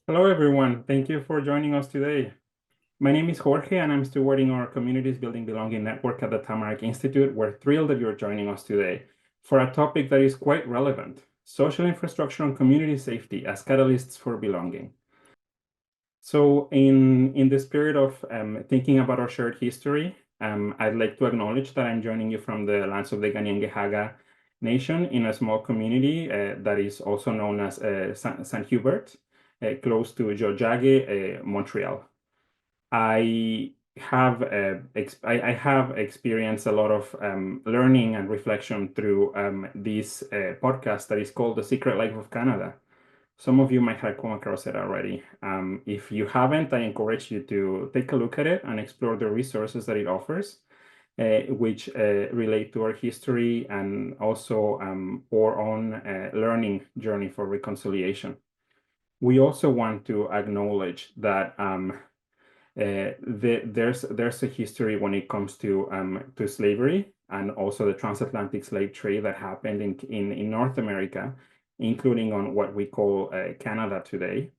Hello, everyone. Thank you for joining us today. My name is Jorge, and I'm stewarding our Communities Building Belonging Network at the Tamarack Institute. We're thrilled that you're joining us today for a topic that is quite relevant: social infrastructure and community safety as catalysts for belonging. So in the spirit of thinking about our shared history, I'd like to acknowledge that I'm joining you from the lands of the Kanien'kehá:ka Nation in a small community that is also known as San Hubert, close to Tiohtià:ke, Montreal. I have experienced a lot of learning and reflection through this podcast that is called The Secret Life of Canada. Some of you might have come across it already. If you haven't, I encourage you to take a look at it and explore the resources that it offers, which relate to our history and also our own learning journey for reconciliation. We also want to acknowledge that there's a history when it comes to slavery and also the transatlantic slave trade that happened in North America, including on what we call Canada today.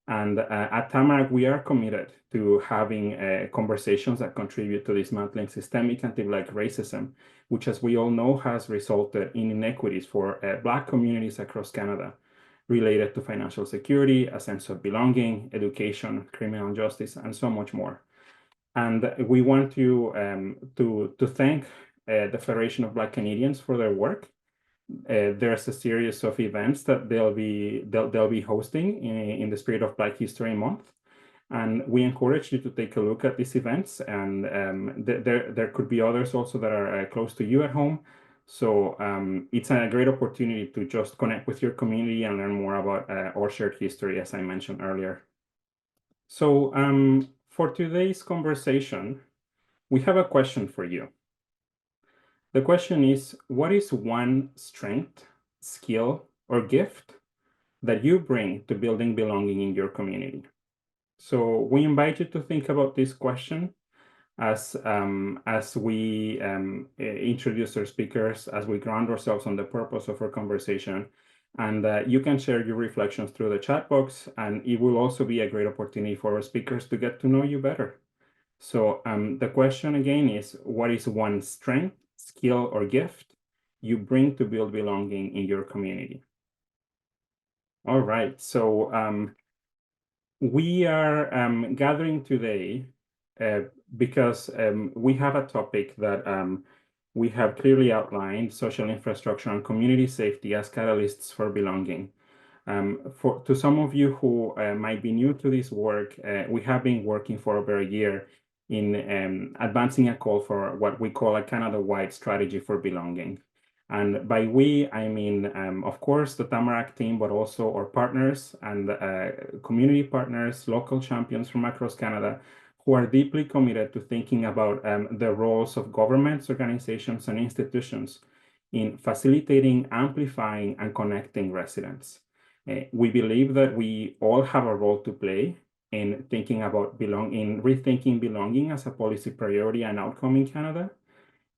And at Tamarack, we are committed to having conversations that contribute to dismantling systemic anti-Black racism, which, as we all know, has resulted in inequities for Black communities across Canada related to financial security, a sense of belonging, education, criminal justice, and so much more. And we want to thank the Federation of Black Canadians for their work. There's a series of events that they'll be hosting in the spirit of Black History Month. And we encourage you to take a look at these events. And there could be others also that are close to you at home. So it's a great opportunity to just connect with your community and learn more about our shared history, as I mentioned earlier. So for today's conversation, we have a question for you. The question is, what is one strength, skill, or gift that you bring to building belonging in your community? So we invite you to think about this question as we introduce our speakers, as we ground ourselves on the purpose of our conversation. And you can share your reflections through the chat box, and it will also be a great opportunity for our speakers to get to know you better. So the question again is, what is one strength, skill, or gift you bring to build belonging in your community? All right, so we are gathering today because we have a topic that we have clearly outlined: social infrastructure and community safety as catalysts for belonging. To some of you who might be new to this work, we have been working for over a year in advancing a call for what we call a Canada-wide strategy for belonging. And by we, I mean, of course, the Tamarack team, but also our partners and community partners, local champions from across Canada, who are deeply committed to thinking about the roles of governments, organizations, and institutions in facilitating, amplifying, and connecting residents. We believe that we all have a role to play in thinking about rethinking belonging as a policy priority and outcome in Canada.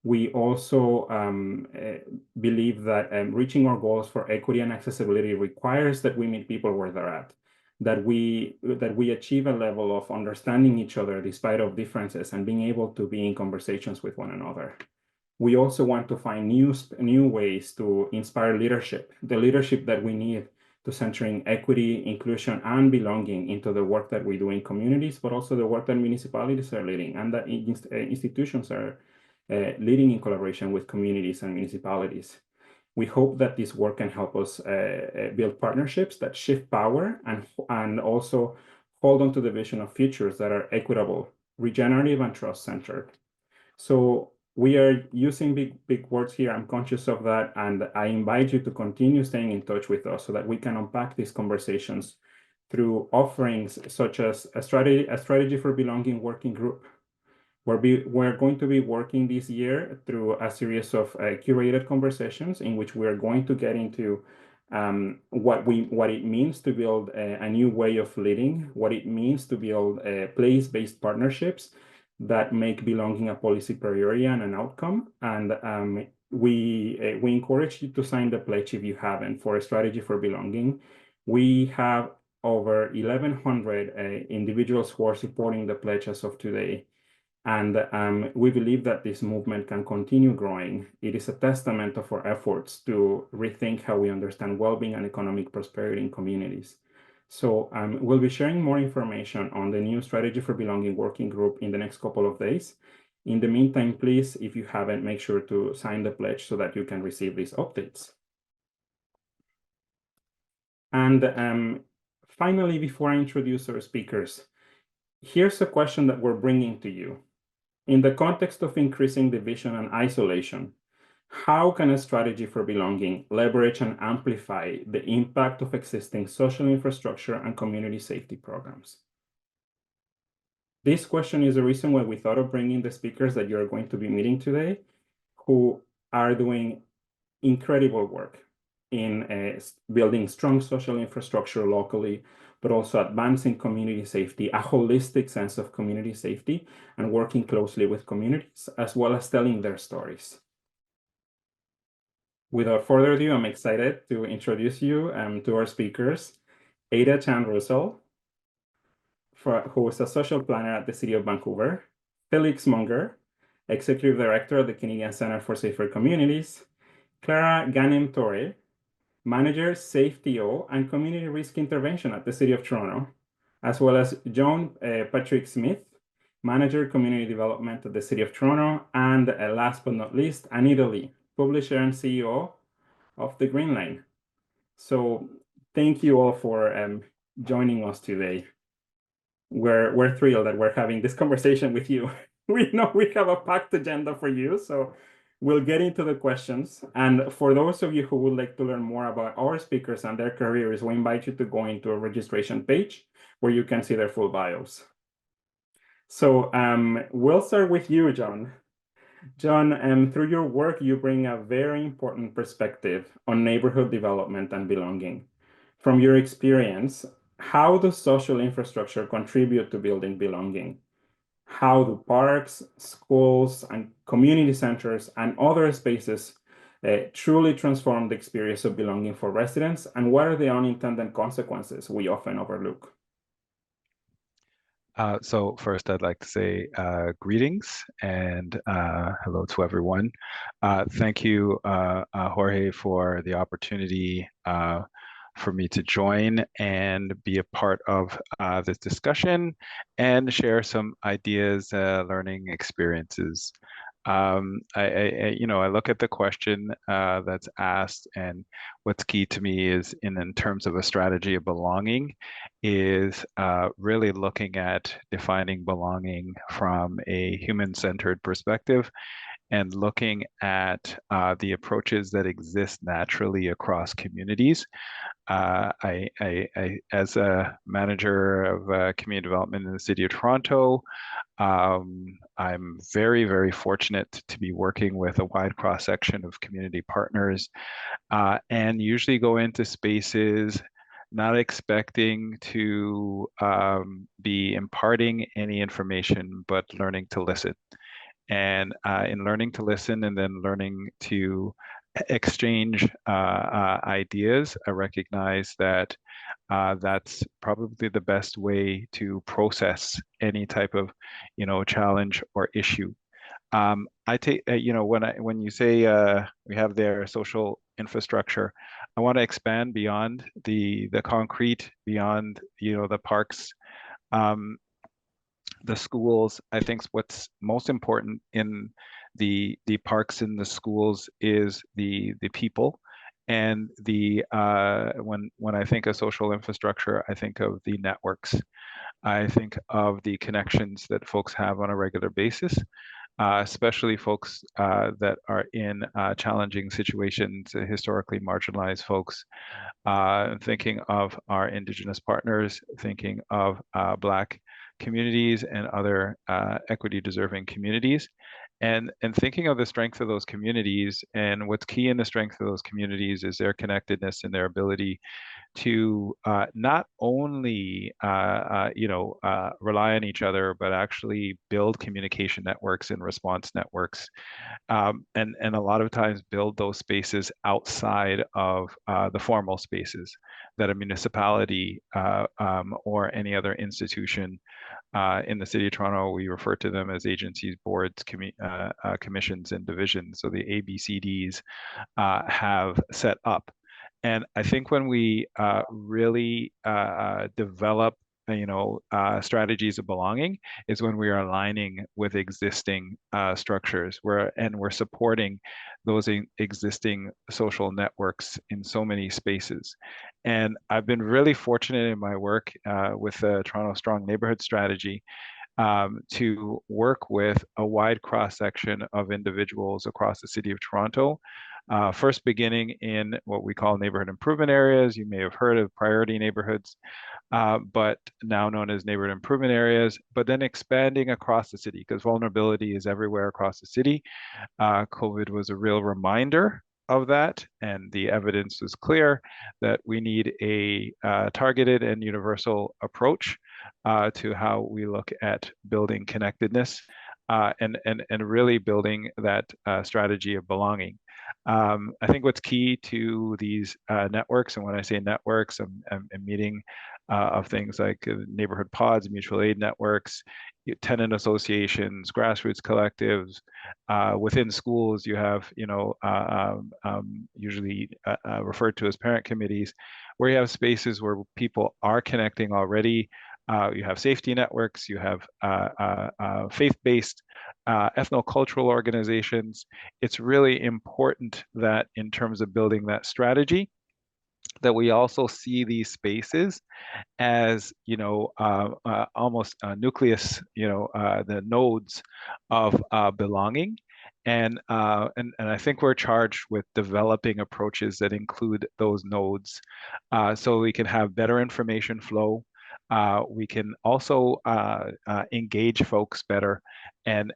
We also believe that reaching our goals for equity and accessibility requires that we meet people where they're at, that we achieve a level of understanding each other despite of differences and being able to be in conversations with one another. We also want to find new ways to inspire leadership, the leadership that we need to centering equity, inclusion, and belonging into the work that we do in communities, but also the work that municipalities are leading and that institutions are leading in collaboration with communities and municipalities. We hope that this work can help us build partnerships that shift power and also hold on to the vision of futures that are equitable, regenerative, and trust-centered. So we are using big words here. I'm conscious of that, and I invite you to continue staying in touch with us so that we can unpack these conversations through offerings such as a strategy for belonging working group. We're going to be working this year through a series of curated conversations in which we're going to get into what it means to build a new way of leading, what it means to build place-based partnerships that make belonging a policy priority and an outcome. And we encourage you to sign the pledge if you haven't for a strategy for belonging. We have over 1,100 individuals who are supporting the pledge as of today. And we believe that this movement can continue growing. It is a testament of our efforts to rethink how we understand well-being and economic prosperity in communities. So we'll be sharing more information on the new Strategy for Belonging working group in the next couple of days. In the meantime, please, if you haven't, make sure to sign the pledge so that you can receive these updates. And finally, before I introduce our speakers, here's a question that we're bringing to you. In the context of increasing division and isolation, how can a strategy for belonging leverage and amplify the impact of existing social infrastructure and community safety programs? This question is the reason why we thought of bringing the speakers that you're going to be meeting today, who are doing incredible work in building strong social infrastructure locally, but also advancing community safety, a holistic sense of community safety, and working closely with communities, as well as telling their stories. Without further ado, I'm excited to introduce you to our speakers, Ada Chan Russell, who is a social planner at the City of Vancouver, Felix Munger, Executive Director at the Canadian Centre for Safer Communities, Clara Ganemtoré, Manager, Safety-O, and Community Risk Intervention at the City of Toronto, as well as John Patrick Smith, Manager, Community Development at the City of Toronto, and last but not least, Anita Li, Publisher and CEO of The Green Line. So thank you all for joining us today. We're thrilled that we're having this conversation with you. We know we have a packed agenda for you, so we'll get into the questions. And for those of you who would like to learn more about our speakers and their careers, we invite you to go into a registration page where you can see their full bios. So we'll start with you, John. John, through your work, you bring a very important perspective on neighborhood development and belonging. From your experience, how does social infrastructure contribute to building belonging? How do parks, schools, and community centers and other spaces truly transform the experience of belonging for residents? And what are the unintended consequences we often overlook? So first, I'd like to say greetings and hello to everyone. Thank you, Jorge, for the opportunity for me to join and be a part of this discussion and share some ideas, learning experiences. I look at the question that's asked, and what's key to me is in terms of a strategy of belonging is really looking at defining belonging from a human-centered perspective and looking at the approaches that exist naturally across communities. As a manager of community development in the City of Toronto, I'm very, very fortunate to be working with a wide cross-section of community partners and usually go into spaces not expecting to be imparting any information, but learning to listen. And in learning to listen and then learning to exchange ideas, I recognize that that's probably the best way to process any type of, challenge or issue. I take, when you say we have their social infrastructure, I want to expand beyond the concrete, beyond, the parks, the schools. I think what's most important in the parks and the schools is the people. And when I think of social infrastructure, I think of the networks. I think of the connections that folks have on a regular basis, especially folks that are in challenging situations, historically marginalized folks, thinking of our Indigenous partners, thinking of Black communities and other equity deserving communities. And thinking of the strength of those communities, and what's key in the strength of those communities is their connectedness and their ability to not only rely on each other, but actually build communication networks and response networks, and a lot of times build those spaces outside of the formal spaces that a municipality or any other institution in the City of Toronto, we refer to them as agencies, boards, commissions, and divisions. So the ABCDs have set up. And I think when we really develop, strategies of belonging is when we are aligning with existing structures and we're supporting those existing social networks in so many spaces. And I've been really fortunate in my work with the Toronto Strong Neighborhood Strategy to work with a wide cross-section of individuals across the City of Toronto. First beginning in what we call neighborhood improvement areas. You may have heard of priority neighborhoods, but now known as neighborhood improvement areas, but then expanding across the city because vulnerability is everywhere across the city. COVID was a real reminder of that, and the evidence was clear that we need a targeted and universal approach to how we look at building connectedness and really building that strategy of belonging. I think what's key to these networks, and when I say networks, I'm meaning of things like neighborhood pods, mutual aid networks, tenant associations, grassroots collectives. Within schools, you have, usually referred to as parent committees, where you have spaces where people are connecting already. You have safety networks, you have faith-based ethno-cultural organizations. It's really important that in terms of building that strategy, that we also see these spaces as almost a nucleus, the nodes of belonging. And I think we're charged with developing approaches that include those nodes, so we can have better information flow. We can also engage folks better, and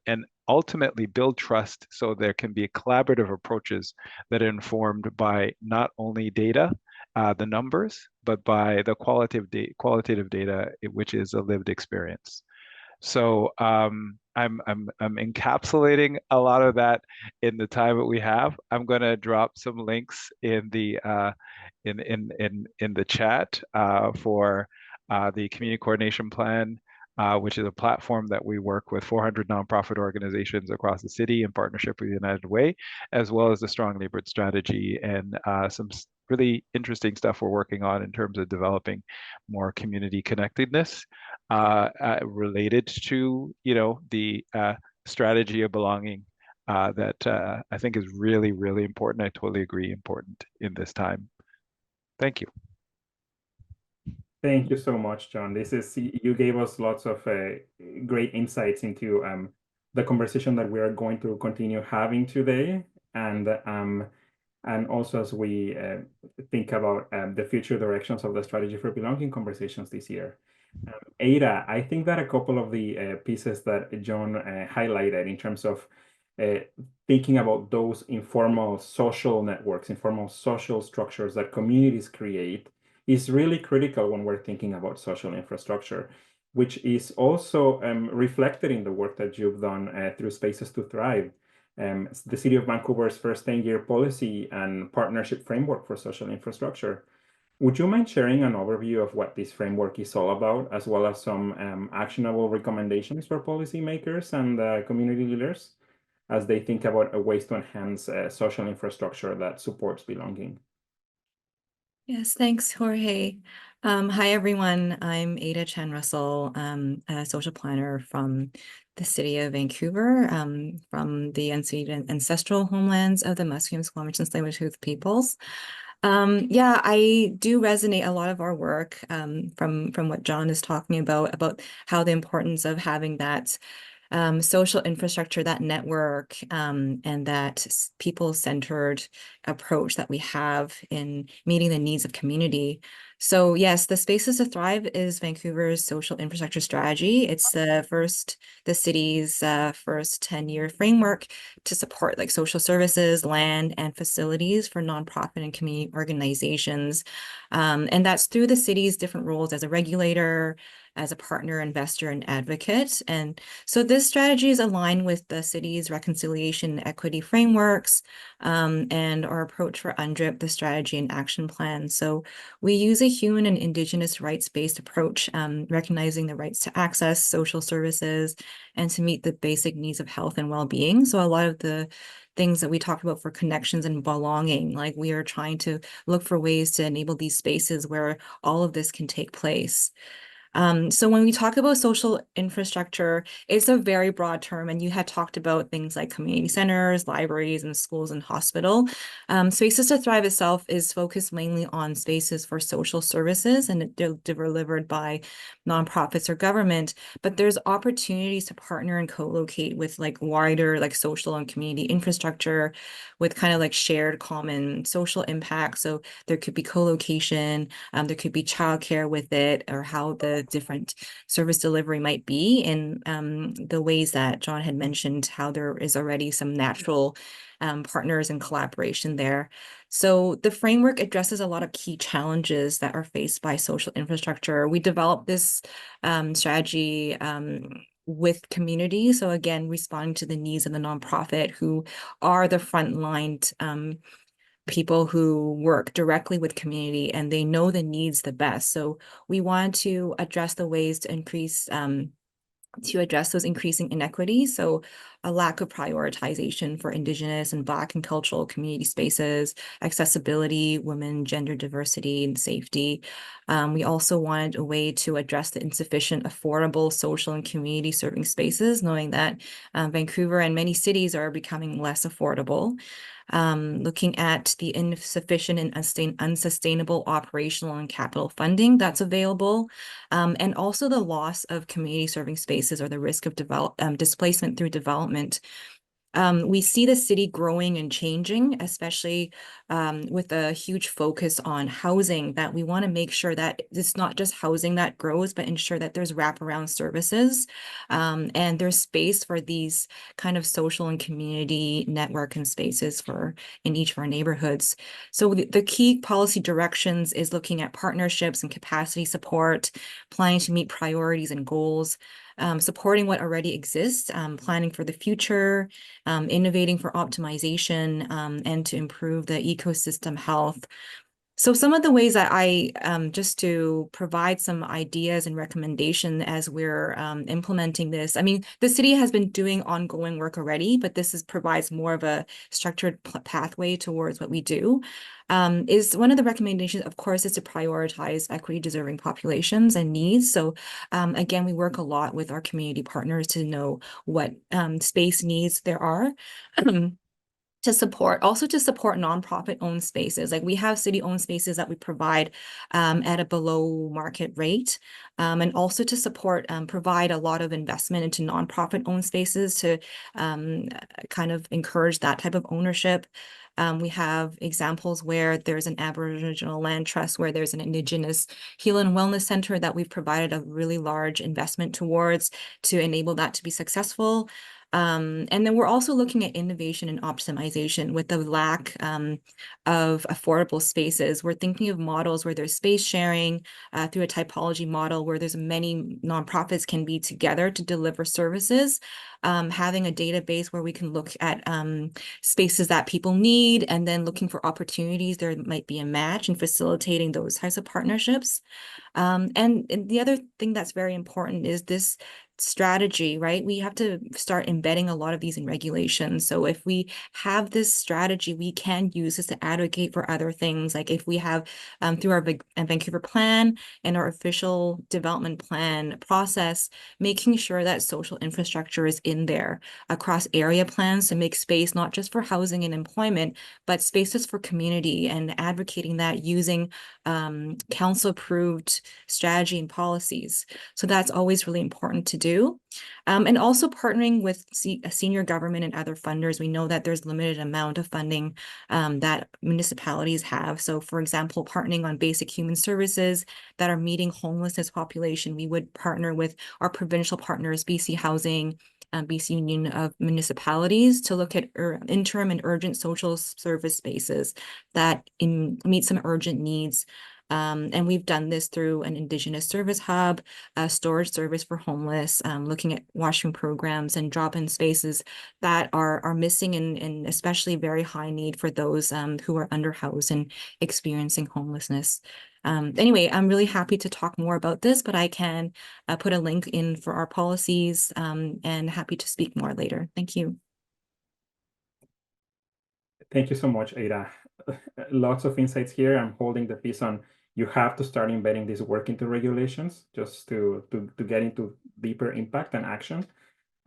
ultimately build trust, so there can be collaborative approaches that are informed by not only data, the numbers, but by the qualitative data, which is a lived experience. So I'm encapsulating a lot of that in the time that we have. I'm going to drop some links in the in the chat for the community coordination plan, which is a platform that we work with 400 nonprofit organizations across the city in partnership with United Way, as well as the Strong Neighborhood Strategy, and some really interesting stuff we're working on in terms of developing more community connectedness related to, the strategy of belonging that I think is really, really important. I totally agree, important in this time. Thank you. Thank you so much, John. You gave us lots of great insights into the conversation that we are going to continue having today, and also as we think about the future directions of the strategy for belonging conversations this year. Ada, I think that a couple of the pieces that John highlighted in terms of thinking about those informal social networks, informal social structures that communities create, is really critical when we're thinking about social infrastructure, which is also reflected in the work that you've done through Spaces to Thrive, the City of Vancouver's first 10-year policy and partnership framework for social infrastructure. Would you mind sharing an overview of what this framework is all about, as well as some actionable recommendations for policymakers and community leaders as they think about ways to enhance social infrastructure that supports belonging? Yes, thanks, Jorge. Hi, everyone. I'm Ada Chen Russell, a social planner from the City of Vancouver, from the unceded ancestral homelands of the Musqueam, Squamish, and Tsleil-Waututh peoples. Yeah, I do resonate a lot of our work from what John is talking about how the importance of having that social infrastructure, that network, and that people-centered approach that we have in meeting the needs of community. So yes, the Spaces to Thrive is Vancouver's social infrastructure strategy. It's the city's first 10-year framework to support like social services, land, and facilities for nonprofit and community organizations. And that's through the city's different roles as a regulator, as a partner, investor, and advocate. And so this strategy is aligned with the city's reconciliation and equity frameworks, and our approach for UNDRIP, the strategy and action plan. So we use a human and Indigenous rights-based approach, recognizing the rights to access social services and to meet the basic needs of health and well-being. So a lot of the things that we talk about for connections and belonging, like we are trying to look for ways to enable these spaces where all of this can take place. So when we talk about social infrastructure, it's a very broad term, and you had talked about things like community centers, libraries, and schools and hospital. Spaces to Thrive itself is focused mainly on spaces for social services, and they're delivered by nonprofits or government, but there's opportunities to partner and co-locate with like wider like social and community infrastructure with kind of like shared common social impact. So there could be co-location, there could be childcare with it, or how the different service delivery might be in the ways that John had mentioned, how there is already some natural partners and collaboration there. So the framework addresses a lot of key challenges that are faced by social infrastructure. We developed this strategy with community. So again, responding to the needs of the nonprofit, who are the frontline people who work directly with community, and they know the needs the best. So we want to address the ways to address those increasing inequities. So a lack of prioritization for Indigenous and Black and cultural community spaces, accessibility, women, gender diversity, and safety. We also wanted a way to address the insufficient, affordable social and community serving spaces, knowing that Vancouver and many cities are becoming less affordable. Looking at the insufficient and unsustainable operational and capital funding that's available, and also the loss of community serving spaces or the risk of displacement through development. We see the city growing and changing, especially with a huge focus on housing, that we want to make sure that it's not just housing that grows, but ensure that there's wraparound services, and there's space for these kind of social and community network and spaces in each of our neighborhoods. So the key policy directions is looking at partnerships and capacity support, planning to meet priorities and goals, supporting what already exists, planning for the future, innovating for optimization, and to improve the ecosystem health. So some of the ways that I, just to provide some ideas and recommendation as we're implementing this, I mean, the city has been doing ongoing work already, but this provides more of a structured pathway towards what we do. Is one of the recommendations, of course, is to prioritize equity deserving populations and needs. So again, we work a lot with our community partners to know what space needs there are. To support nonprofit owned spaces. Like we have city owned spaces that we provide at a below market rate, and also to support, provide a lot of investment into nonprofit owned spaces to kind of encourage that type of ownership. We have examples where there's an Aboriginal land trust, where there's an Indigenous heal and wellness center that we've provided a really large investment towards to enable that to be successful. And then we're also looking at innovation and optimization with the lack of affordable spaces. We're thinking of models where there's space sharing through a typology model where there's many nonprofits can be together to deliver services. Having a database where we can look at spaces that people need, and then looking for opportunities there might be a match, and facilitating those types of partnerships. And the other thing that's very important is this strategy, right? We have to start embedding a lot of these in regulations. So if we have this strategy, we can use this to advocate for other things. Like if we have through our Vancouver plan and our official development plan process, making sure that social infrastructure is in there across area plans to make space not just for housing and employment, but spaces for community, and advocating that using council approved strategy and policies. So that's always really important to do. do. And also partnering with senior government and other funders. We know that there's limited amount of funding that municipalities have. So for example, partnering on basic human services that are meeting homelessness population, we would partner with our provincial partners, BC Housing, BC Union of Municipalities, to look at interim and urgent social service spaces that meet some urgent needs. And we've done this through an Indigenous service hub, a storage service for homeless, looking at washroom programs and drop-in spaces that are missing and especially very high need for those who are underhoused and experiencing homelessness. Anyway, I'm really happy to talk more about this, but I can put a link in for our policies and happy to speak more later. Thank you. Thank you so much, Ada. Lots of insights here. I'm holding the piece on you have to start embedding this work into regulations just to get into deeper impact and action.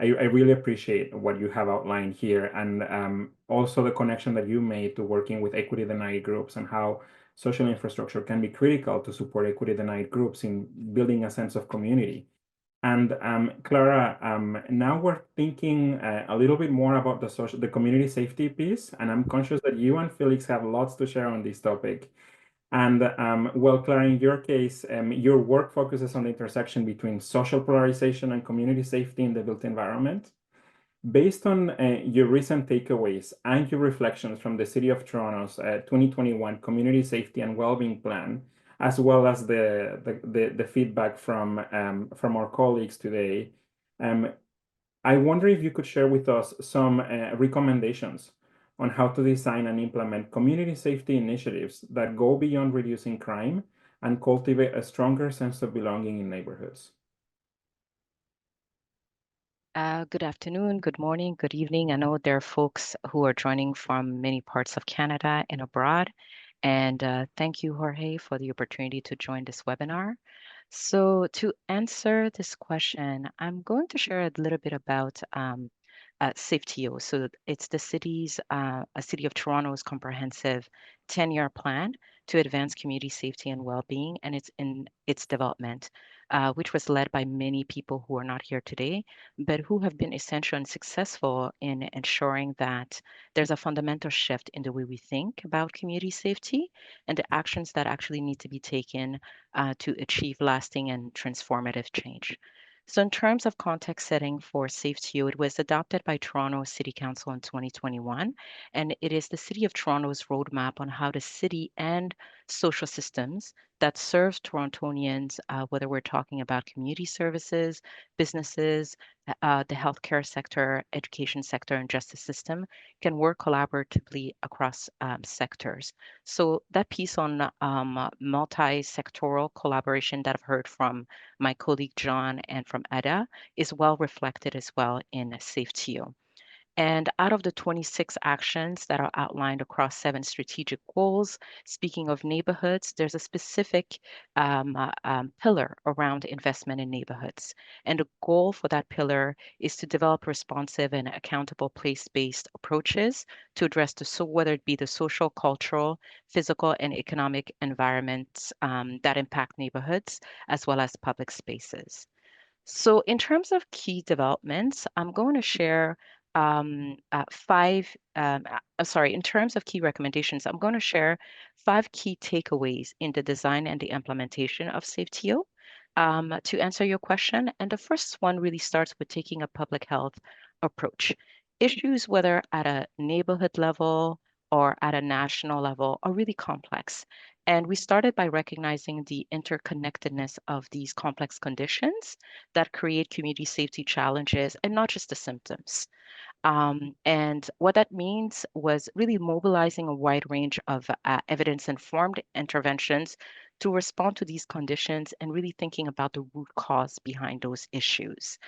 I really appreciate what you have outlined here, and also the connection that you made to working with equity denied groups and how social infrastructure can be critical to support equity denied groups in building a sense of community. And Clara, now we're thinking a little bit more about the community safety piece, and I'm conscious that you and Felix have lots to share on this topic. And well, Clara, in your case, your work focuses on the intersection between social polarization and community safety in the built environment. Based on your recent takeaways and your reflections from the City of Toronto's 2021 Community Safety and Wellbeing Plan, as well as the feedback from our colleagues today, I wonder if you could share with us some recommendations on how to design and implement community safety initiatives that go beyond reducing crime and cultivate a stronger sense of belonging in neighborhoods. Good afternoon, good morning, good evening. I know there are folks who are joining from many parts of Canada and abroad. And thank you, Jorge, for the opportunity to join this webinar. So to answer this question, I'm going to share a little bit about SafeTO. So it's the City of Toronto's comprehensive 10-year plan to advance community safety and well-being, and it's in its development, which was led by many people who are not here today, but who have been essential and successful in ensuring that there's a fundamental shift in the way we think about community safety and the actions that actually need to be taken to achieve lasting and transformative change. So in terms of context setting for SafeTO, it was adopted by Toronto City Council in 2021, and it is the City of Toronto's roadmap on how the city and social systems that serves Torontonians, whether we're talking about community services, businesses, the healthcare sector, education sector, and justice system, can work collaboratively across sectors. So that piece on multi-sectoral collaboration that I've heard from my colleague John and from Ada is well reflected as well in SafeTO. And out of the 26 actions that are outlined across 7 strategic goals, speaking of neighborhoods, there's a specific pillar around investment in neighborhoods. And the goal for that pillar is to develop responsive and accountable place-based approaches to address whether it be the social, cultural, physical, and economic environments that impact neighborhoods, as well as public spaces. So in terms of key developments, I'm going to share in terms of key recommendations, I'm going to share 5 key takeaways in the design and the implementation of SafeTO to answer your question. And the first one really starts with taking a public health approach. Issues, whether at a neighborhood level or at a national level, are really complex. And we started by recognizing the interconnectedness of these complex conditions that create community safety challenges and not just the symptoms. And what that means was really mobilizing a wide range of evidence-informed interventions to respond to these conditions and really thinking about the root cause behind those issues.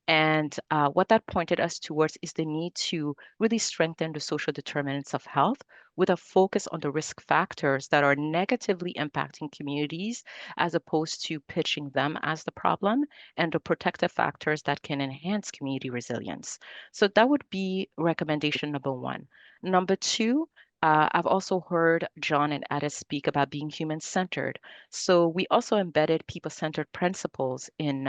And what that pointed us towards is the need to really strengthen the social determinants of health with a focus on the risk factors that are negatively impacting communities, as opposed to pitching them as the problem, and the protective factors that can enhance community resilience. So that would be recommendation number 1. Number 2, I've also heard John and Ada speak about being human-centered. So we also embedded people-centered principles in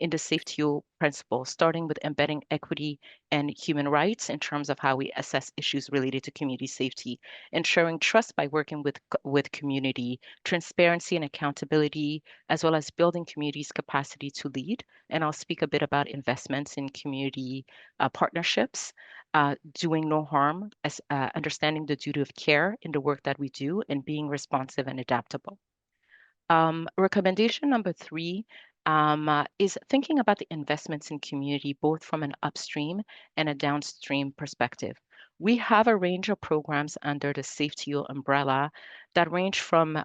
in the SafeTO principle, starting with embedding equity and human rights in terms of how we assess issues related to community safety, ensuring trust by working with community, transparency and accountability, as well as building communities' capacity to lead. And I'll speak a bit about investments in community partnerships, doing no harm, as understanding the duty of care in the work that we do, and being responsive and adaptable. Recommendation number 3 is thinking about the investments in community, both from an upstream and a downstream perspective. We have a range of programs under the SafeTO umbrella that range from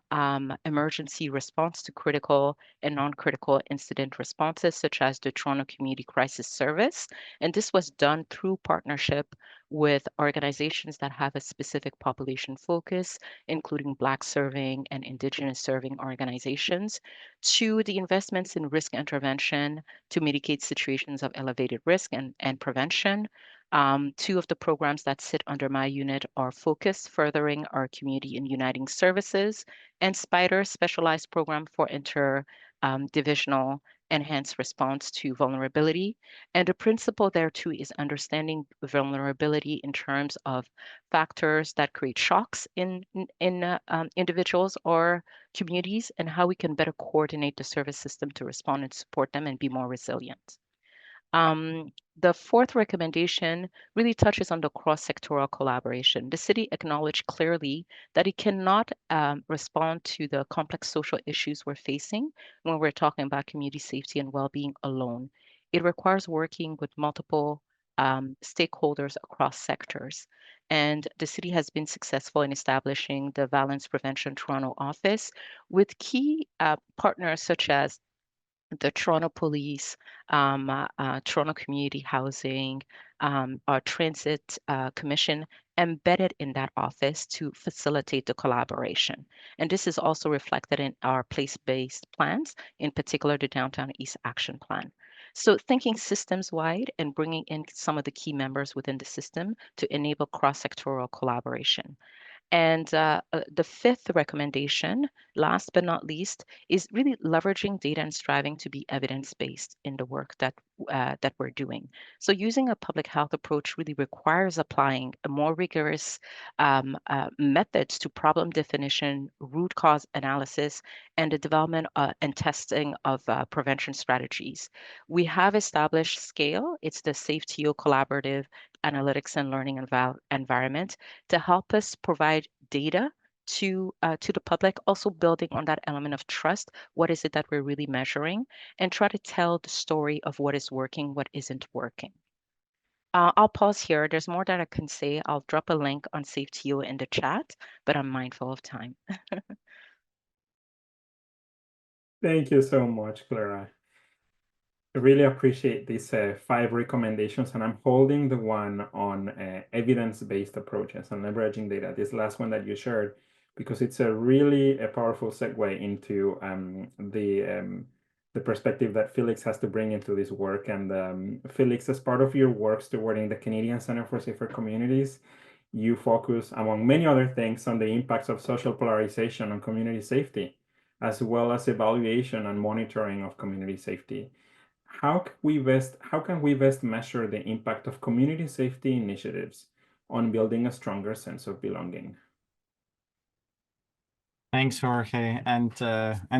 emergency response to critical and non-critical incident responses, such as the Toronto Community Crisis Service. And this was done through partnership with organizations that have a specific population focus, including Black serving and Indigenous serving organizations, to the investments in risk intervention to mitigate situations of elevated risk and prevention. 2 of the programs that sit under my unit are Focus, Furthering Our Community and Uniting Services, and Spider, Specialized Program for Interdivisional Enhanced Response to Vulnerability. And the principle there too is understanding vulnerability in terms of factors that create shocks in individuals or communities, and how we can better coordinate the service system to respond and support them and be more resilient. The 4th recommendation really touches on the cross-sectoral collaboration. The city acknowledged clearly that it cannot respond to the complex social issues we're facing when we're talking about community safety and well-being alone. It requires working with multiple stakeholders across sectors. And the city has been successful in establishing the Violence Prevention Toronto office with key partners such as the Toronto Police, Toronto Community Housing, our Transit Commission embedded in that office to facilitate the collaboration. And this is also reflected in our place-based plans, in particular the Downtown East Action Plan. So thinking systems-wide and bringing in some of the key members within the system to enable cross-sectoral collaboration. And the 5th recommendation, last but not least, is really leveraging data and striving to be evidence-based in the work that we're doing. So using a public health approach really requires applying a more rigorous methods to problem definition, root cause analysis, and the development and testing of prevention strategies. We have established SCALE. It's the SafeTO Collaborative Analytics and Learning Environment to help us provide data to the public, also building on that element of trust. What is it that we're really measuring, and try to tell the story of what is working, what isn't working. I'll pause here. There's more that I can say. I'll drop a link on SafeTO in the chat, but I'm mindful of time. Thank you so much, Clara. I really appreciate these 5 recommendations, and I'm holding the one on evidence-based approaches and leveraging data, this last one that you shared, because it's a really powerful segue into the perspective that Felix has to bring into this work. And Felix, as part of your work stewarding the Canadian Centre for Safer Communities, you focus, among many other things, on the impacts of social polarization on community safety, as well as evaluation and monitoring of community safety. How can we best measure the impact of community safety initiatives on building a stronger sense of belonging? Thanks, Jorge, and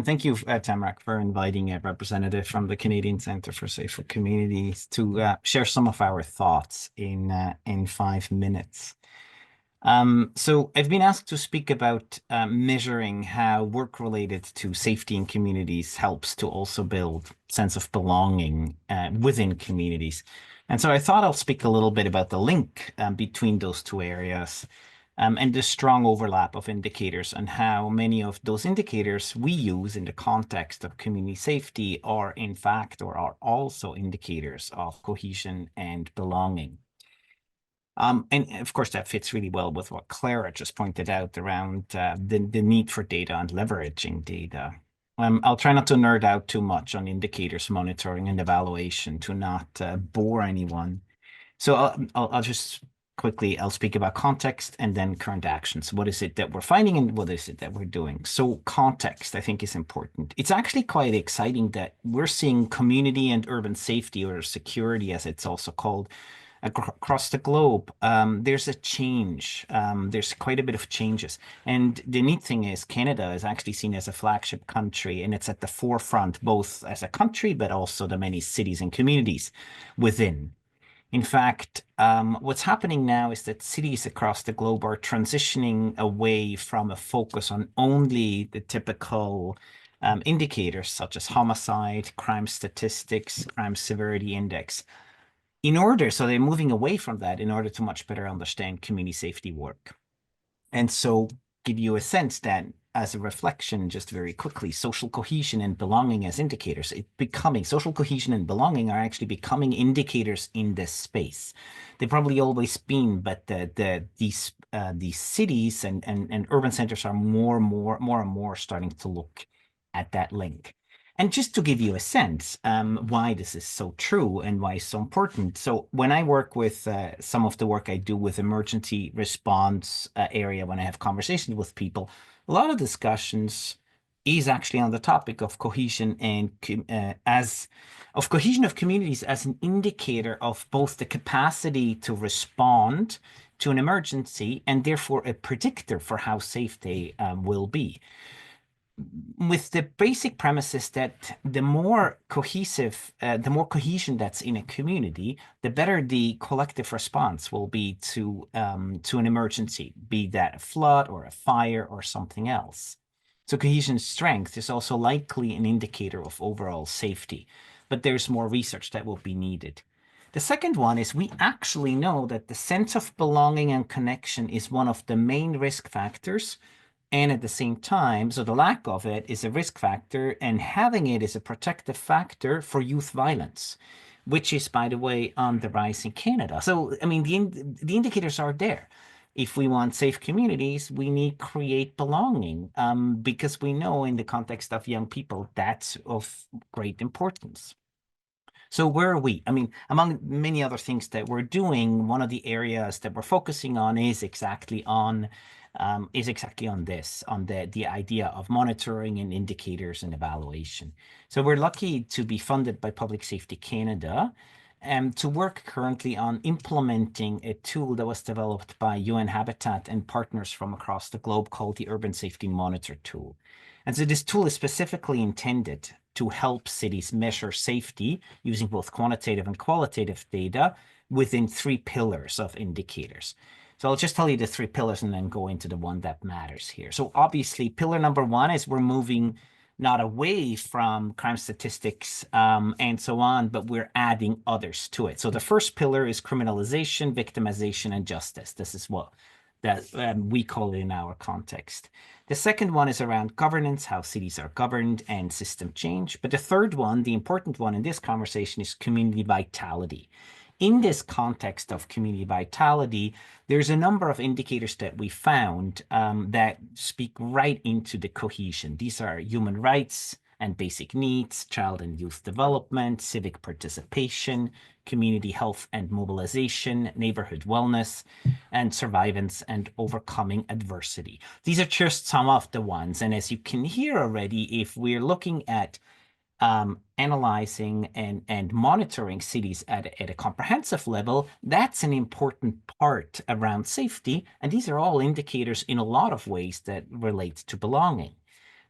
thank you, Tamarack, for inviting a representative from the Canadian Centre for Safer Communities to share some of our thoughts in 5 minutes. So I've been asked to speak about measuring how work related to safety in communities helps to also build sense of belonging within communities. And so I thought I'll speak a little bit about the link between those 2 areas and the strong overlap of indicators, and how many of those indicators we use in the context of community safety are in fact or are also indicators of cohesion and belonging. And of course, that fits really well with what Clara just pointed out around the need for data and leveraging data. I'll try not to nerd out too much on indicators, monitoring, and evaluation to not bore anyone. So I'll just quickly, I'll speak about context and then current actions. What is it that we're finding and what is it that we're doing? So context, I think, is important. It's actually quite exciting that we're seeing community and urban safety, or security, as it's also called, across the globe. There's a change. There's quite a bit of changes. And the neat thing is Canada is actually seen as a flagship country, and it's at the forefront, both as a country, but also the many cities and communities within. In fact, what's happening now is that cities across the globe are transitioning away from a focus on only the typical indicators such as homicide, crime statistics, crime severity index. So they're moving away from that in order to much better understand community safety work. And so give you a sense that, as a reflection, just very quickly, social cohesion and belonging as indicators, social cohesion and belonging are actually becoming indicators in this space. They've probably always been, but these cities and urban centers are more and more starting to look at that link. And just to give you a sense why this is so true and why it's so important. So when I work with some of the work I do with emergency response area, when I have conversations with people, a lot of discussions is actually on the topic of cohesion and cohesion of communities as an indicator of both the capacity to respond to an emergency and therefore a predictor for how safe they will be, with the basic premises that the more cohesion that's in a community, the better the collective response will be to an emergency, be that a flood or a fire or something else. So cohesion strength is also likely an indicator of overall safety, but there's more research that will be needed. The second one is we actually know that the sense of belonging and connection is one of the main risk factors. And at the same time, so the lack of it is a risk factor, and having it is a protective factor for youth violence, which is, by the way, on the rise in Canada. So, I mean, the indicators are there. If we want safe communities, we need to create belonging, because we know in the context of young people, that's of great importance. So where are we? I mean, among many other things that we're doing, one of the areas that we're focusing on is exactly on this, on the idea of monitoring and indicators and evaluation. So we're lucky to be funded by Public Safety Canada to work currently on implementing a tool that was developed by UN Habitat and partners from across the globe called the Urban Safety Monitor tool. And so this tool is specifically intended to help cities measure safety using both quantitative and qualitative data within 3 pillars of indicators. So I'll just tell you the 3 pillars and then go into the one that matters here. So obviously, pillar number 1 is we're moving not away from crime statistics and so on, but we're adding others to it. So the first pillar is criminalization, victimization, and justice. This is what we call it in our context. The second one is around governance, how cities are governed, and system change. But the third one, the important one in this conversation, is community vitality. In this context of community vitality, there's a number of indicators that we found that speak right into the cohesion. These are human rights and basic needs, child and youth development, civic participation, community health and mobilization, neighborhood wellness, and survivance and overcoming adversity. These are just some of the ones. And as you can hear already, if we're looking at analyzing and monitoring cities at a comprehensive level, that's an important part around safety. And these are all indicators in a lot of ways that relate to belonging.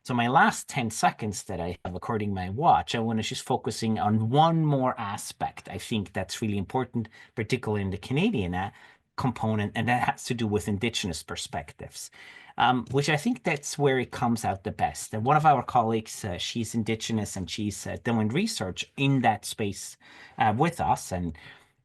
So my last 10 seconds that I have according to my watch, I want to just focusing on one more aspect. I think that's really important, particularly in the Canadian component, and that has to do with Indigenous perspectives. Which I think that's where it comes out the best. And one of our colleagues, she's Indigenous and she's doing research in that space with us. And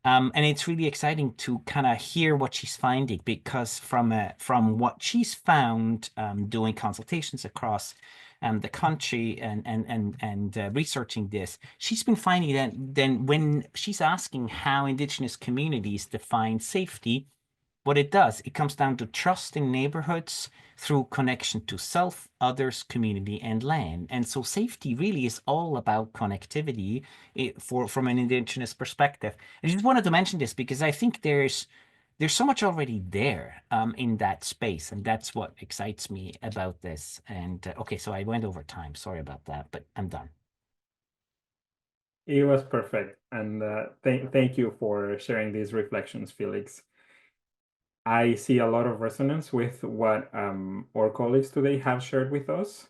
it's really exciting to kind of hear what she's finding, because from what she's found doing consultations across the country and researching this, she's been finding that then when she's asking how Indigenous communities define safety, what it does, it comes down to trust in neighborhoods through connection to self, others, community, and land. And so safety really is all about connectivity from an Indigenous perspective. I just wanted to mention this because I think there's there's so much already there in that space, and that's what excites me about this. And okay, so I went over time. Sorry about that, but I'm done. It was perfect, and thank you for sharing these reflections, Felix. I see a lot of resonance with what our colleagues today have shared with us,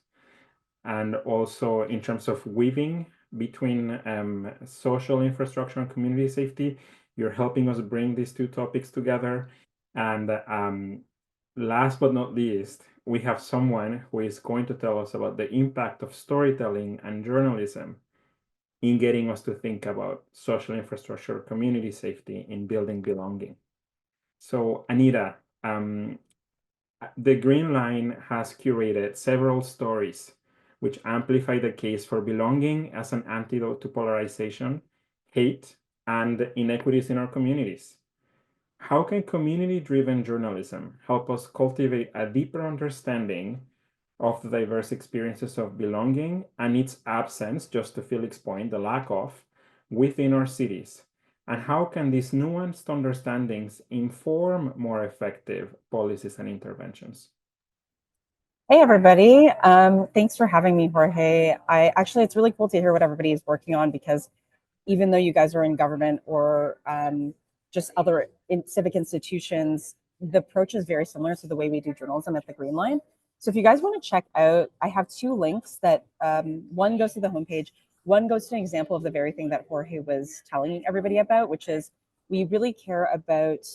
and also in terms of weaving between social infrastructure and community safety. You're helping us bring these two topics together. And last but not least, we have someone who is going to tell us about the impact of storytelling and journalism in getting us to think about social infrastructure, community safety, in building belonging. So, Anita, the Green Line has curated several stories which amplify the case for belonging as an antidote to polarization, hate, and inequities in our communities. How can community-driven journalism help us cultivate a deeper understanding of the diverse experiences of belonging and its absence, just to Felix's point, the lack of, within our cities? And how can these nuanced understandings inform more effective policies and interventions? Hey, everybody. Thanks for having me, Jorge. It's really cool to hear what everybody is working on, because even though you guys are in government or just other civic institutions, the approach is very similar to the way we do journalism at the Green Line. So if you guys want to check out, I have two links that one goes to the homepage, one goes to an example of the very thing that Jorge was telling everybody about, which is we really care about,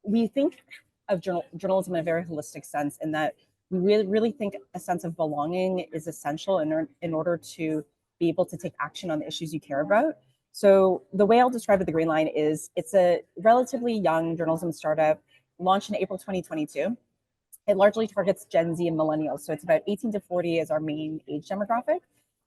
we think of journalism in a very holistic sense, in that we really think a sense of belonging is essential in order to be able to take action on the issues you care about. So the way I'll describe it, the Green Line, is it's a relatively young journalism startup launched in April 2022. It largely targets Gen Z and millennials. So it's about 18 to 40 as our main age demographic.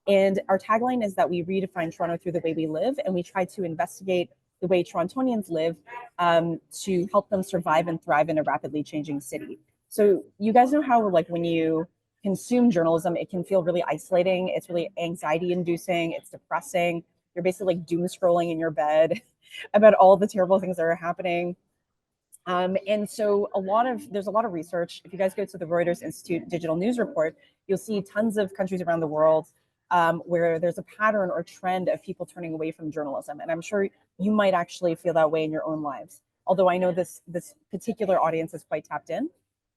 And our tagline is that we redefine Toronto through the way we live, and we try to investigate the way Torontonians live to help them survive and thrive in a rapidly changing city. So you guys know how, like, when you consume journalism, it can feel really isolating. It's really anxiety inducing. It's depressing. You're basically like doom scrolling in your bed about all the terrible things that are happening. And so there's a lot of research. If you guys go to the Reuters Institute Digital News Report, you'll see tons of countries around the world where there's a pattern or trend of people turning away from journalism. And I'm sure you might actually feel that way in your own lives. Although I know this particular audience is quite tapped in.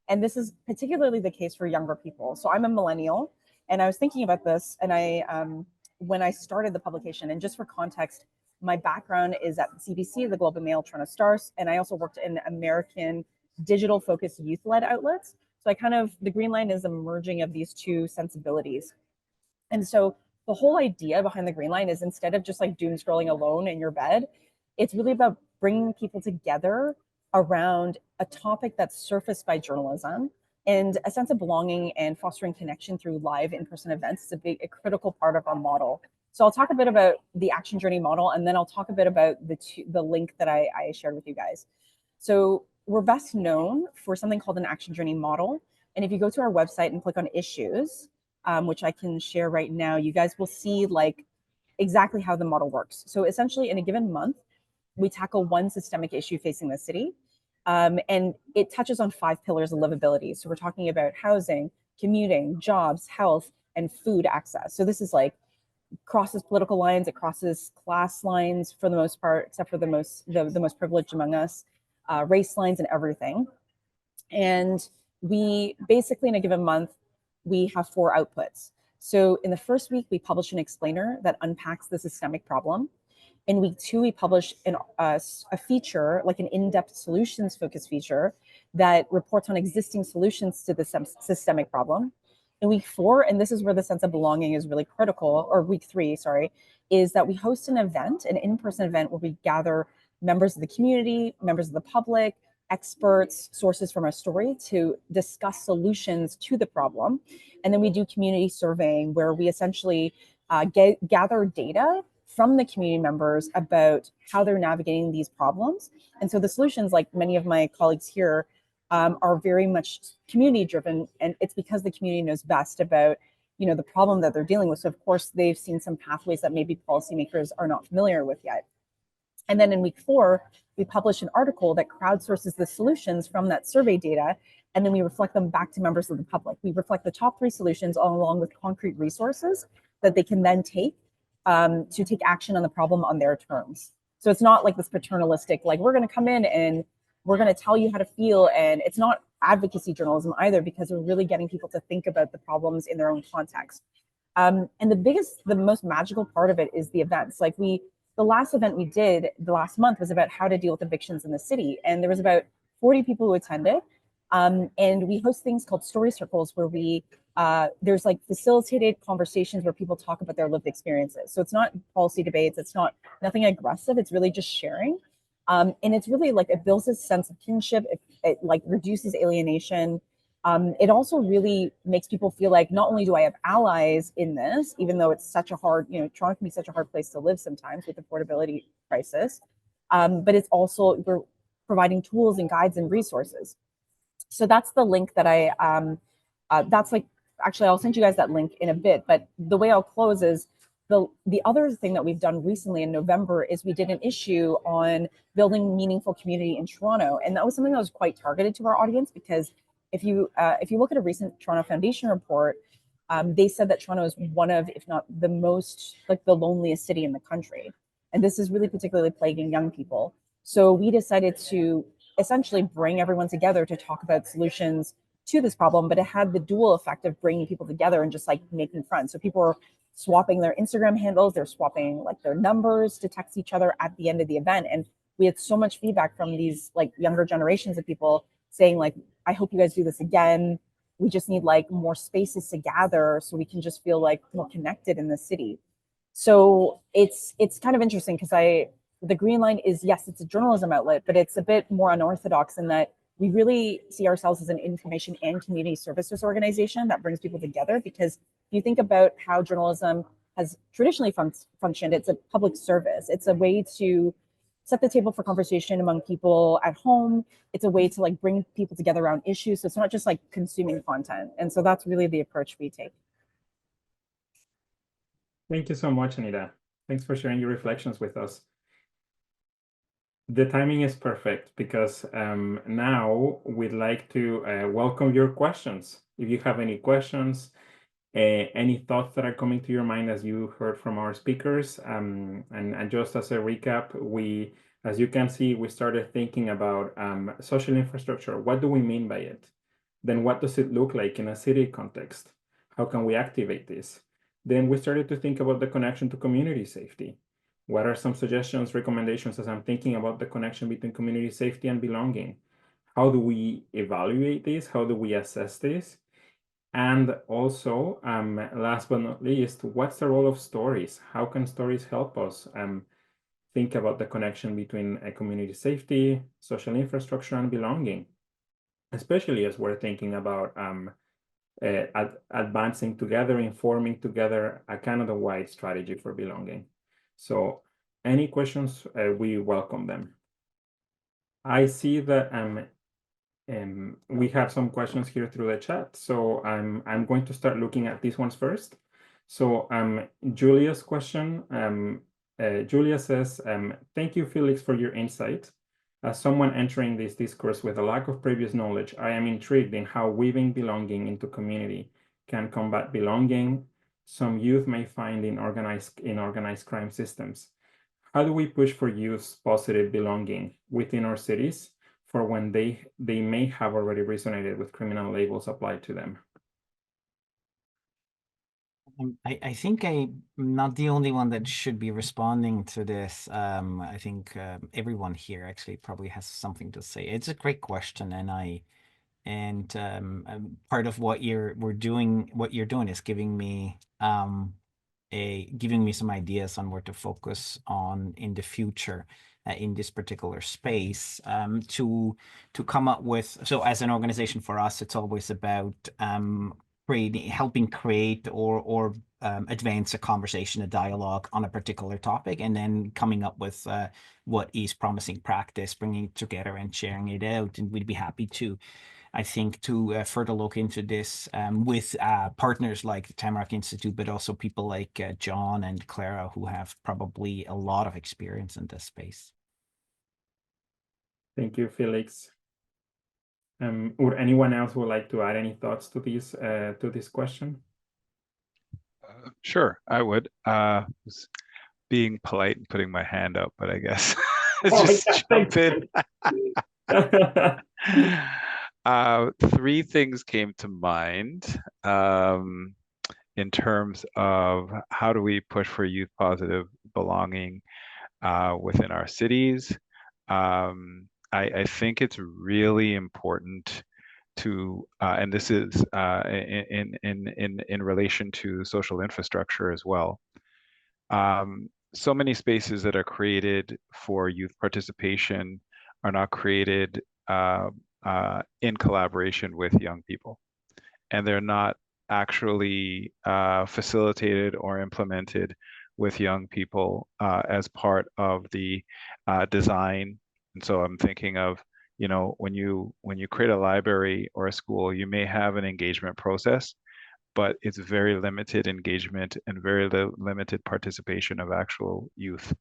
And this is particularly the case for younger people. So I'm a millennial, and I was thinking about this, and when I started the publication, and just for context, my background is at CBC, the Globe and Mail, Toronto Stars, and I also worked in American digital-focused youth-led outlets. So the Green Line is a merging of these two sensibilities. And so the whole idea behind the Green Line is, instead of just like doom scrolling alone in your bed, it's really about bringing people together around a topic that's surfaced by journalism, and a sense of belonging and fostering connection through live in-person events is a critical part of our model. So I'll talk a bit about the action journey model, and then I'll talk a bit about the link that I shared with you guys. So we're best known for something called an action journey model. And if you go to our website and click on issues, which I can share right now, you guys will see like exactly how the model works. So essentially, in a given month, we tackle one systemic issue facing the city. And it touches on 5 pillars of livability. So we're talking about housing, commuting, jobs, health, and food access. So this is like crosses political lines, it crosses class lines for the most part, except for the most privileged among us, race lines and everything. And we basically, in a given month, we have 4 outputs. So in the first week, we publish an explainer that unpacks the systemic problem. In week 2, we publish a feature, like an in-depth solutions-focused feature that reports on existing solutions to the systemic problem. In week 4, and this is where the sense of belonging is really critical, or week 3, sorry, is that we host an event, an in-person event, where we gather members of the community, members of the public, experts, sources from our story to discuss solutions to the problem. And then we do community surveying, where we essentially gather data from the community members about how they're navigating these problems. And so the solutions, like many of my colleagues here, are very much community driven, and it's because the community knows best about the problem that they're dealing with. So of course they've seen some pathways that maybe policymakers are not familiar with yet. And then in week 4, we publish an article that crowdsources the solutions from that survey data, and then we reflect them back to members of the public. We reflect the top 3 solutions along with concrete resources that they can then take to take action on the problem on their terms. So it's not like this paternalistic, like we're going to come in and we're going to tell you how to feel. And it's not advocacy journalism either, because we're really getting people to think about the problems in their own context. And the most magical part of it is the events. Like the last event we did the last month was about how to deal with evictions in the city. And there was about 40 people who attended. And we host things called story circles where there's like facilitated conversations where people talk about their lived experiences. So it's not policy debates, it's nothing aggressive, it's really just sharing. And it's really like, it builds a sense of kinship, it like reduces alienation. It also really makes people feel like not only do I have allies in this, even though it's such a hard, Toronto can be such a hard place to live sometimes with affordability crisis, but it's also, we're providing tools and guides and resources. So that's the link that that's like, actually, I'll send you guys that link in a bit, but the way I'll close is the other thing that we've done recently in November is we did an issue on building meaningful community in Toronto. And that was something that was quite targeted to our audience, because if you look at a recent Toronto Foundation report, they said that Toronto is one of, if not the most, like the loneliest city in the country. And this is really particularly plaguing young people. So we decided to essentially bring everyone together to talk about solutions to this problem, but it had the dual effect of bringing people together and just like making friends. So people were swapping their Instagram handles, they're swapping like their numbers to text each other at the end of the event. And we had so much feedback from these like younger generations of people saying like, I hope you guys do this again. We just need like more spaces to gather so we can just feel like more connected in the city. So it's kind of interesting because the Green Line is, yes, it's a journalism outlet, but it's a bit more unorthodox in that we really see ourselves as an information and community services organization that brings people together. Because if you think about how journalism has traditionally functioned, it's a public service. It's a way to set the table for conversation among people at home. It's a way to like bring people together around issues. So it's not just like consuming content. And so that's really the approach we take. Thank you so much, Anita. Thanks for sharing your reflections with us. The timing is perfect because now we'd like to welcome your questions. If you have any questions, any thoughts that are coming to your mind as you heard from our speakers, and just as a recap, as you can see, we started thinking about social infrastructure. What do we mean by it? Then what does it look like in a city context? How can we activate this? Then we started to think about the connection to community safety. What are some suggestions, recommendations as I'm thinking about the connection between community safety and belonging? How do we evaluate this? How do we assess this? And also, last but not least, what's the role of stories? How can stories help us think about the connection between community safety, social infrastructure, and belonging? Especially as we're thinking about advancing together, informing together a Canada-wide strategy for belonging. So any questions, we welcome them. I see that we have some questions here through the chat. So I'm going to start looking at these ones first. So Julia's question, Julia says, thank you, Felix, for your insight. As someone entering this discourse with a lack of previous knowledge, I am intrigued in how weaving belonging into community can combat belonging some youth may find in organized crime systems. How do we push for youth's positive belonging within our cities for when they may have already resonated with criminal labels applied to them? I think I'm not the only one that should be responding to this. I think everyone here actually probably has something to say. It's a great question, and part of what you're doing is giving me some ideas on where to focus on in the future in this particular space, to come up with. So as an organization, for us, it's always about helping create or advance a conversation, a dialogue on a particular topic, and then coming up with what is promising practice, bringing it together and sharing it out. And we'd be happy to, I think, to further look into this with partners like the Tamarack Institute, but also people like John and Clara, who have probably a lot of experience in this space. Thank you, Felix. Would anyone else would like to add any thoughts to this question? Sure, I would. Was being polite and putting my hand up, but I guess Oh, just yeah, jump thanks. in. Three things came to mind in terms of how do we push for youth positive belonging within our cities. I think it's really important to, and this is in relation to social infrastructure as well. So many spaces that are created for youth participation are not created in collaboration with young people, and they're not actually facilitated or implemented with young people as part of the design. And so I'm thinking of, you know, when you create a library or a school, you may have an engagement process, but it's very limited engagement and very limited participation of actual youth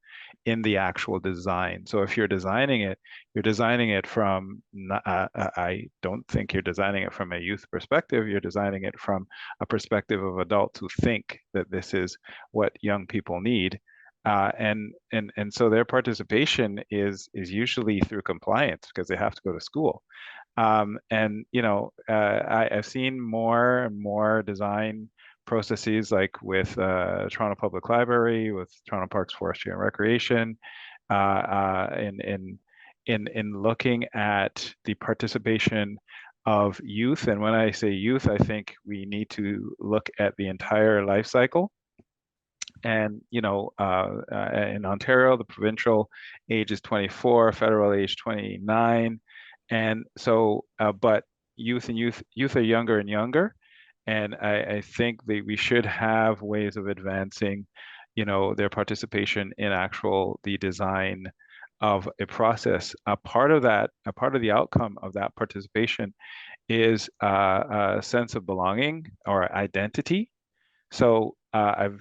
in the actual design. So if you're designing it from, I don't think you're designing it from a youth perspective, you're designing it from a perspective of adults who think that this is what young people need. And so their participation is usually through compliance because they have to go to school. And you know, I've seen more and more design processes like with Toronto Public Library, with Toronto Parks, Forestry and Recreation, in looking at the participation of youth. And when I say youth, I think we need to look at the entire life cycle. And you know, in Ontario, the provincial age is 24, federal age 29. And so, but youth are younger and younger. And I think that we should have ways of advancing, you know, their participation in the design of a process. A part of the outcome of that participation is a sense of belonging or identity. So you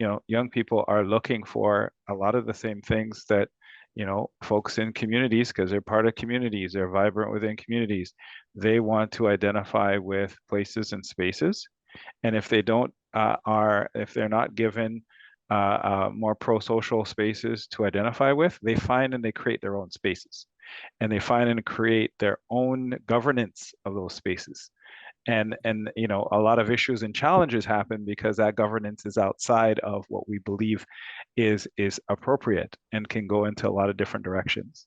know, young people are looking for a lot of the same things that, you know, folks in communities, because they're part of communities, they're vibrant within communities. They want to identify with places and spaces. And if they don't, if they're not given more pro-social spaces to identify with, they find and they create their own spaces. And they find and create their own governance of those spaces. And you know, a lot of issues and challenges happen because that governance is outside of what we believe is appropriate and can go into a lot of different directions.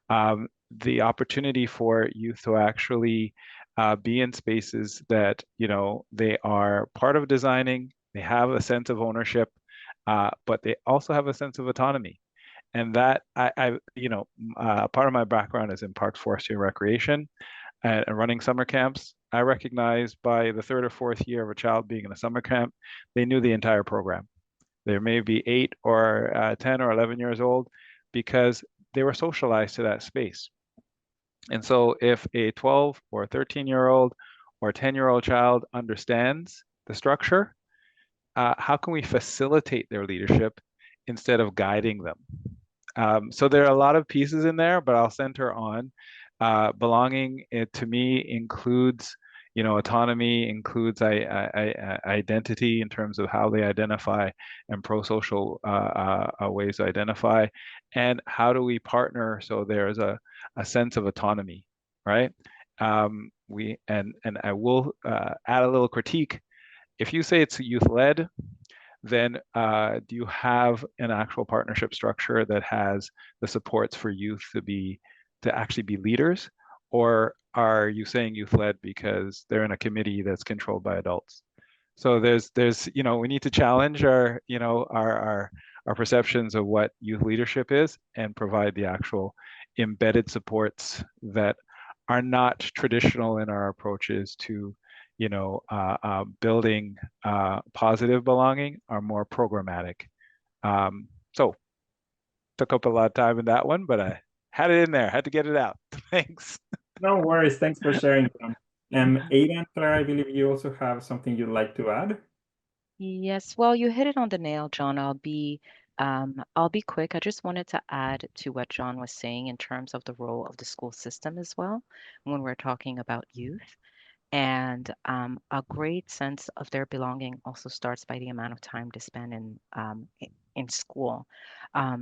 The opportunity for youth to actually be in spaces that, you know, they are part of designing, they have a sense of ownership, but they also have a sense of autonomy. And that you know, part of my background is in parks, forestry, and recreation, and running summer camps. I recognize by the third or fourth year of a child being in a summer camp, they knew the entire program. They may be 8 or 10 or 11 years old because they were socialized to that space. And so if a 12 or 13-year-old or 10-year-old child understands the structure, how can we facilitate their leadership instead of guiding them? So there are a lot of pieces in there, but I'll center on belonging. It to me includes, you know, autonomy, includes identity in terms of how they identify, and pro-social ways to identify, and how do we partner so there's a sense of autonomy, right? And I will add a little critique. If you say it's youth-led, then do you have an actual partnership structure that has the supports for youth to actually be leaders? Or are you saying youth-led because they're in a committee that's controlled by adults? So there's you know, we need to challenge our, you know, our perceptions of what youth leadership is and provide the actual embedded supports that are not traditional in our approaches to, you know, building positive belonging, are more programmatic. So took up a lot of time in that one, but I had it in there, had to get it out. Thanks. No worries. Thanks for sharing, John. Ada and Clara, I believe you also have something you'd like to add. Yes, well, you hit it on the nail, John. I'll be I'll be quick. I just wanted to add to what John was saying in terms of the role of the school system as well when we're talking about youth. And a great sense of their belonging also starts by the amount of time they spend in school.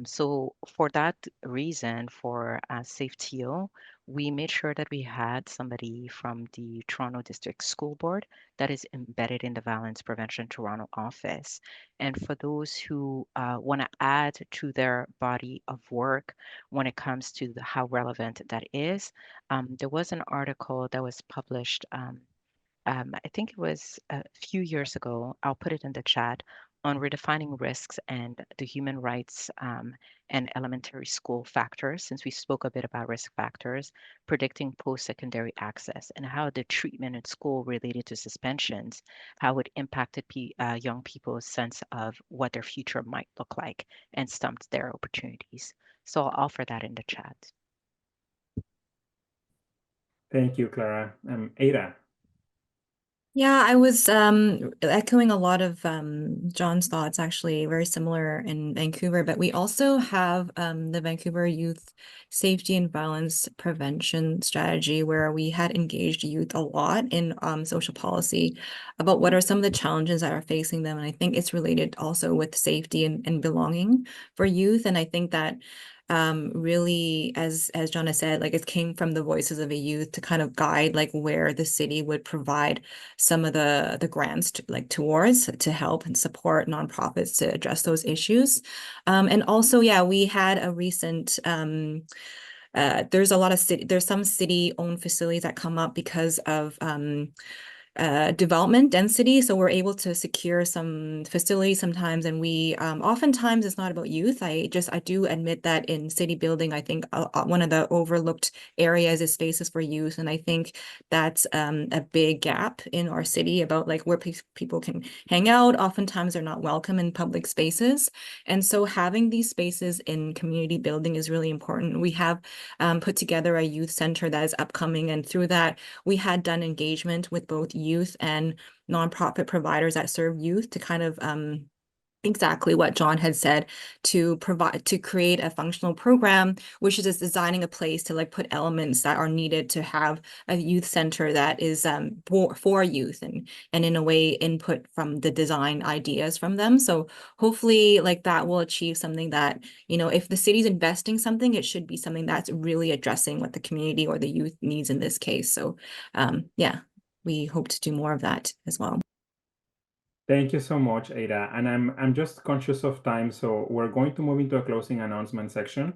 So for that reason, for Safe TO, we made sure that we had somebody from the Toronto District School Board that is embedded in the Violence Prevention Toronto office. And for those who want to add to their body of work when it comes to how relevant that is, there was an article that was published, I think it was a few years ago. I'll put it in the chat on redefining risks and the human rights and elementary school factors, since we spoke a bit about risk factors, predicting post-secondary access and how the treatment in school related to suspensions, how it impacted young people's sense of what their future might look like and stumped their opportunities. So I'll offer that in the chat. Thank you, Clara. Ada. Yeah, I was echoing a lot of John's thoughts, actually, very similar in Vancouver, but we also have the Vancouver Youth Safety and Violence Prevention Strategy, where we had engaged youth a lot in social policy about what are some of the challenges that are facing them. And I think it's related also with safety and belonging for youth. And I think that really, as John has said, like it came from the voices of a youth to kind of guide like where the city would provide some of the grants towards to help and support nonprofits to address those issues. And also, yeah, we had a recent there's some city-owned facilities that come up because of development density. So we're able to secure some facilities sometimes, and we oftentimes it's not about youth. I do admit that in city building, I think one of the overlooked areas is spaces for youth, and I think that's a big gap in our city about like where people can hang out. Oftentimes they're not welcome in public spaces, and so having these spaces in community building is really important. We have put together a youth center that is upcoming, and through that we had done engagement with both youth and nonprofit providers that serve youth to kind of exactly what John had said, to create a functional program, which is just designing a place to like put elements that are needed to have a youth center that is for youth and in a way input from the design ideas from them. So hopefully like that will achieve something that, you know, if the city's investing something, it should be something that's really addressing what the community or the youth needs in this case. So yeah, we hope to do more of that as well. Thank you so much, Ada. And I'm just conscious of time, so we're going to move into a closing announcement section.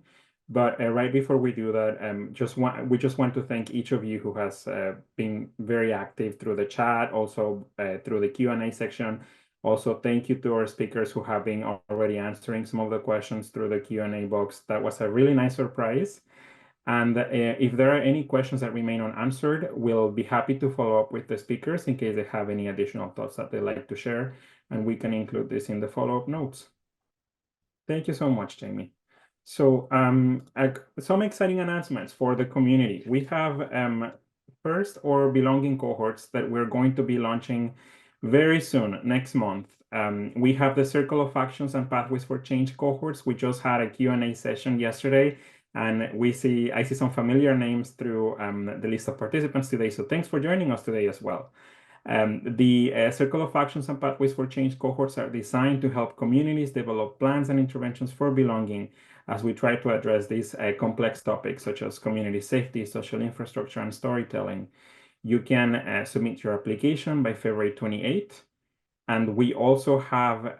But right before we do that, we just want to thank each of you who has been very active through the chat, also through the Q&A section. Also, thank you to our speakers who have been already answering some of the questions through the Q&A box. That was a really nice surprise. And if there are any questions that remain unanswered, we'll be happy to follow up with the speakers in case they have any additional thoughts that they'd like to share, and we can include this in the follow-up notes. Thank you so much, Jamie. So some exciting announcements for the community. We have first or belonging cohorts that we're going to be launching very soon, next month. We have the Circle of Actions and Pathways for Change cohorts. We just had a Q&A session yesterday, and I see some familiar names through the list of participants today. So thanks for joining us today as well. The Circle of Actions and Pathways for Change cohorts are designed to help communities develop plans and interventions for belonging as we try to address these complex topics such as community safety, social infrastructure, and storytelling. You can submit your application by February 28th. And we also have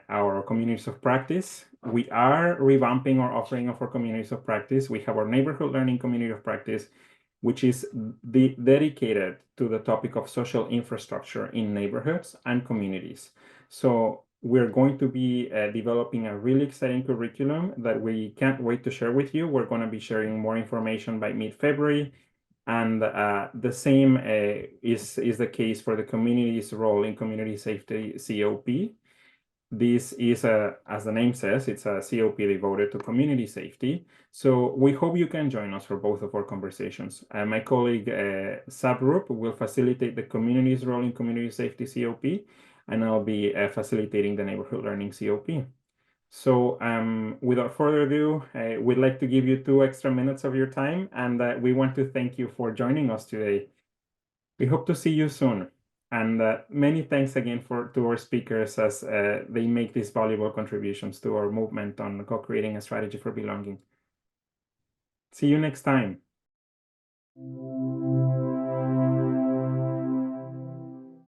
our communities of practice. We are revamping our offering of our communities of practice. We have our neighborhood learning community of practice, which is dedicated to the topic of social infrastructure in neighborhoods and communities. So we're going to be developing a really exciting curriculum that we can't wait to share with you. We're going to be sharing more information by mid-February. And the same is the case for the community's role in community safety COP. This is, as the name says, it's a COP devoted to community safety. So we hope you can join us for both of our conversations. My colleague Sabrup will facilitate the community's role in community safety COP, and I'll be facilitating the neighborhood learning COP. So without further ado, we'd like to give you 2 extra minutes of your time, and we want to thank you for joining us today. We hope to see you soon. And many thanks again to our speakers as they make these valuable contributions to our movement on co-creating a strategy for belonging. See you next time.